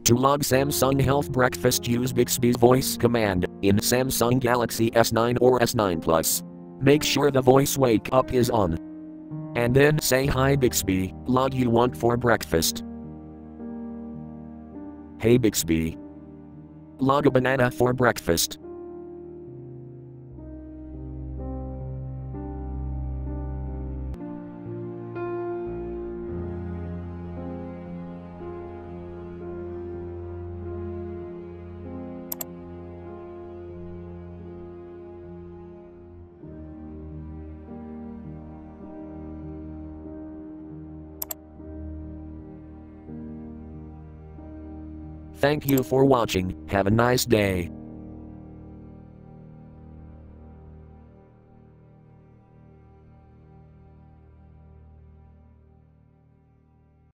To log Samsung Health Breakfast, use Bixby's voice command in Samsung Galaxy S9 or S9 Plus. Make sure the voice wake up is on. And then say, "Hi Bixby, log you want for breakfast." Hey Bixby, log a banana for breakfast. Thank you for watching. Have a nice day.